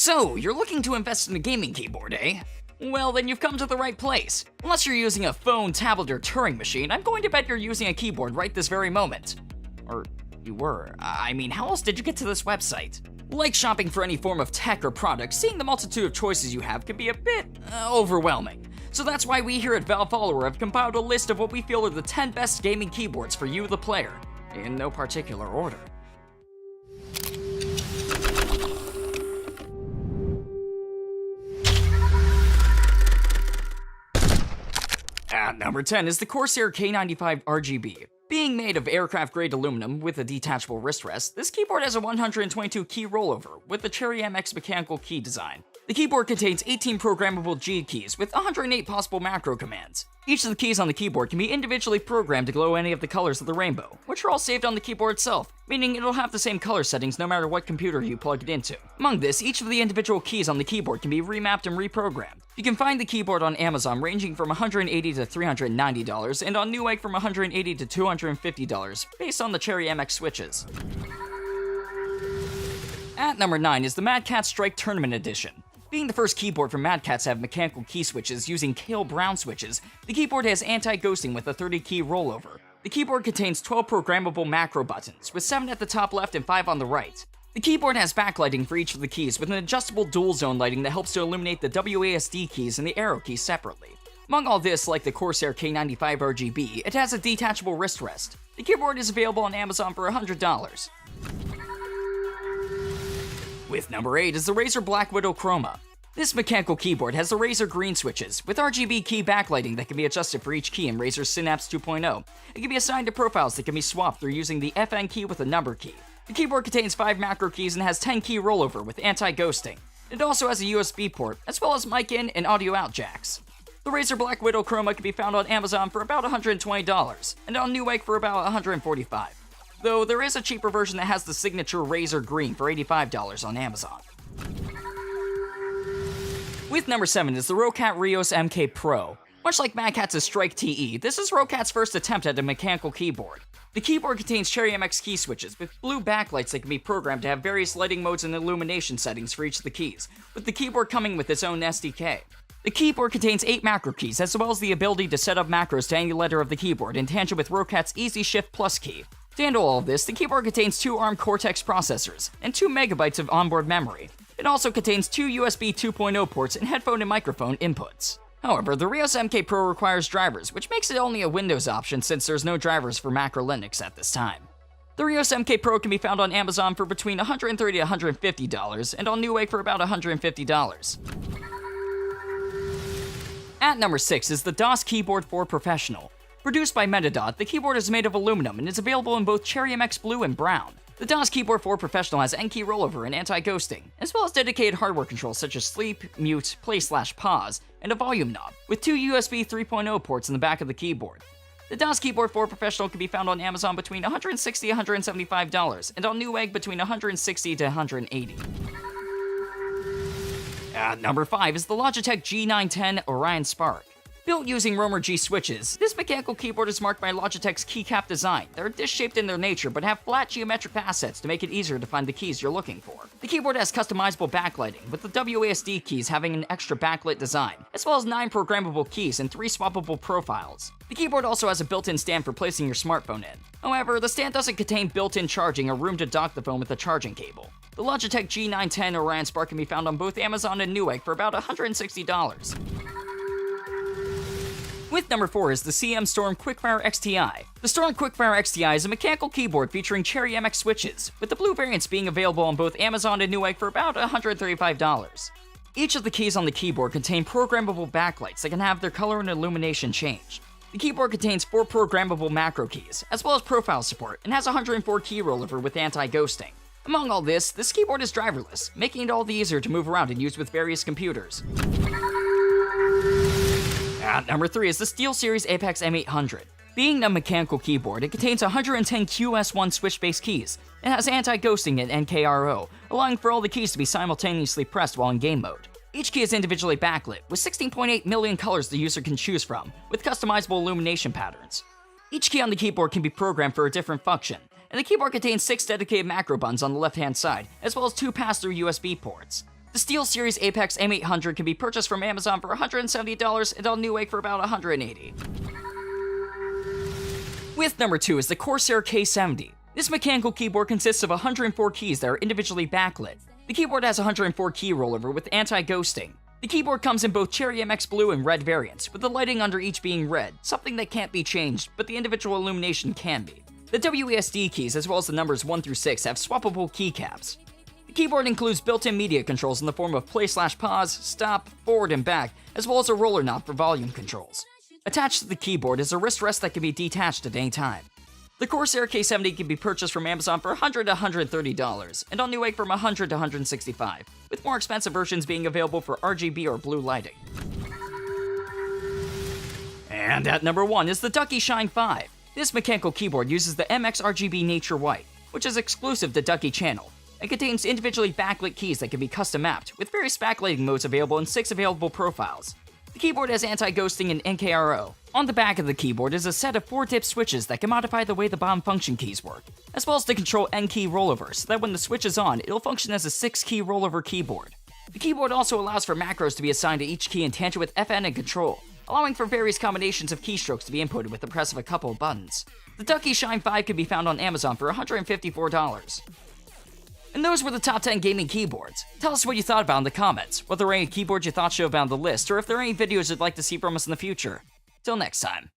So, you're looking to invest in a gaming keyboard, eh? Well, then you've come to the right place. Unless you're using a phone, tablet, or Turing machine, I'm going to bet you're using a keyboard right this very moment. Or you were. I mean, how else did you get to this website? Like shopping for any form of tech or product, seeing the multitude of choices you have can be a bit overwhelming. So that's why we here at Valve Follower have compiled a list of what we feel are the 10 best gaming keyboards for you, the player, in no particular order. At number 10 is the Corsair K95 RGB. Being made of aircraft-grade aluminum with a detachable wrist rest, this keyboard has a 122 key rollover with the Cherry MX mechanical key design. The keyboard contains 18 programmable G keys with 108 possible macro commands. Each of the keys on the keyboard can be individually programmed to glow any of the colors of the rainbow, which are all saved on the keyboard itself, meaning it'll have the same color settings no matter what computer you plug it into. Among this, each of the individual keys on the keyboard can be remapped and reprogrammed. You can find the keyboard on Amazon ranging from $180 to $390 and on Newegg from $180 to $250 based on the Cherry MX switches. At number 9 is the Mad Catz Strike Tournament Edition. Being the first keyboard from Mad Catz to have mechanical key switches using Kale Brown switches, the keyboard has anti-ghosting with a 30-key rollover. The keyboard contains 12 programmable macro buttons, with 7 at the top left and 5 on the right. The keyboard has backlighting for each of the keys with an adjustable dual zone lighting that helps to illuminate the WASD keys and the arrow keys separately. Among all this, like the Corsair K95 RGB, it has a detachable wrist rest. The keyboard is available on Amazon for $100. With number 8 is the Razer Black Widow Chroma. This mechanical keyboard has the Razer green switches, with RGB key backlighting that can be adjusted for each key in Razer Synapse 2.0. It can be assigned to profiles that can be swapped through using the FN key with a number key. The keyboard contains 5 macro keys and has 10 key rollover with anti-ghosting. It also has a USB port, as well as mic in and audio out jacks. The Razer Black Widow Chroma can be found on Amazon for about $120, and on Newegg for about $145. Though there is a cheaper version that has the signature Razer Green for $85 on Amazon. With number 7 is the Roccat Rios MK Pro. Much like Mad Catz's Strike TE, this is Rocat's first attempt at a mechanical keyboard. The keyboard contains Cherry MX key switches with blue backlights that can be programmed to have various lighting modes and illumination settings for each of the keys, with the keyboard coming with its own SDK. The keyboard contains 8 macro keys, as well as the ability to set up macros to any letter of the keyboard in tandem with Rocat's Easy Shift Plus key. To handle all of this, the keyboard contains 2 ARM Cortex processors and 2 MB of onboard memory. It also contains 2 USB 2.0 ports and headphone and microphone inputs. However, the Rios MK Pro requires drivers, which makes it only a Windows option since there's no drivers for Mac or Linux at this time. The Rios MK Pro can be found on Amazon for between $130 to $150 and on Newegg for about $150. At number 6 is the DOS Keyboard 4 Professional. Produced by Metadot, the keyboard is made of aluminum and is available in both Cherry MX Blue and Brown. The DOS Keyboard 4 Professional has N-key rollover and anti-ghosting, as well as dedicated hardware controls such as sleep, mute, play/pause, and a volume knob, with 2 USB 3.0 ports in the back of the keyboard. The DOS Keyboard 4 Professional can be found on Amazon between $160 to $175, and on Newegg between $160 to $180. At number 5 is the Logitech G910 Orion Spark. Built using Romer G switches, this mechanical keyboard is marked by Logitech's keycap design. They're disc-shaped in their nature, but have flat geometric facets to make it easier to find the keys you're looking for. The keyboard has customizable backlighting, with the WASD keys having an extra backlit design, as well as 9 programmable keys and 3 swappable profiles. The keyboard also has a built-in stand for placing your smartphone in. However, the stand doesn't contain built-in charging or room to dock the phone with a charging cable. The Logitech G910 Orion Spark can be found on both Amazon and Newegg for about $160. With number 4 is the CM Storm Quickfire XTI. The Storm Quickfire XTI is a mechanical keyboard featuring Cherry MX switches, with the blue variants being available on both Amazon and Newegg for about $135. Each of the keys on the keyboard contain programmable backlights that can have their color and illumination changed. The keyboard contains 4 programmable macro keys, as well as profile support, and has 104 key rollover with anti-ghosting. Among all this keyboard is driverless, making it all the easier to move around and use with various computers. At number 3 is the SteelSeries Apex M800. Being a mechanical keyboard, it contains 110 QS1 switch-based keys. It has anti-ghosting and NKRO, allowing for all the keys to be simultaneously pressed while in game mode. Each key is individually backlit, with 16.8 million colors the user can choose from, with customizable illumination patterns. Each key on the keyboard can be programmed for a different function, and the keyboard contains 6 dedicated macro buttons on the left-hand side, as well as 2 pass-through USB ports. The SteelSeries Apex M800 can be purchased from Amazon for $170 and on Newegg for about $180. With number 2 is the Corsair K70. This mechanical keyboard consists of 104 keys that are individually backlit. The keyboard has 104 key rollover with anti-ghosting. The keyboard comes in both Cherry MX Blue and Red variants, with the lighting under each being red, something that can't be changed, but the individual illumination can be. The WASD keys, as well as the numbers 1 through 6, have swappable keycaps. The keyboard includes built-in media controls in the form of play/pause, stop, forward and back, as well as a roller knob for volume controls. Attached to the keyboard is a wrist rest that can be detached at any time. The Corsair K70 can be purchased from Amazon for $100 to $130, and on Newegg from $100 to $165, with more expensive versions being available for RGB or blue lighting. And at number 1 is the Ducky Shine 5. This mechanical keyboard uses the MX RGB Nature White, which is exclusive to Ducky Channel. It contains individually backlit keys that can be custom mapped, with various backlighting modes available in 6 available profiles. The keyboard has anti-ghosting and NKRO. On the back of the keyboard is a set of 4 dip switches that can modify the way the bottom function keys work, as well as to control N-key rollover, so that when the switch is on, it'll function as a 6-key rollover keyboard. The keyboard also allows for macros to be assigned to each key in tangent with FN and Control, allowing for various combinations of keystrokes to be inputted with the press of a couple of buttons. The Ducky Shine 5 can be found on Amazon for $154. And those were the top 10 gaming keyboards. Tell us what you thought about in the comments, whether there are any keyboards you thought should have been on the list, or if there are any videos you'd like to see from us in the future. Till next time.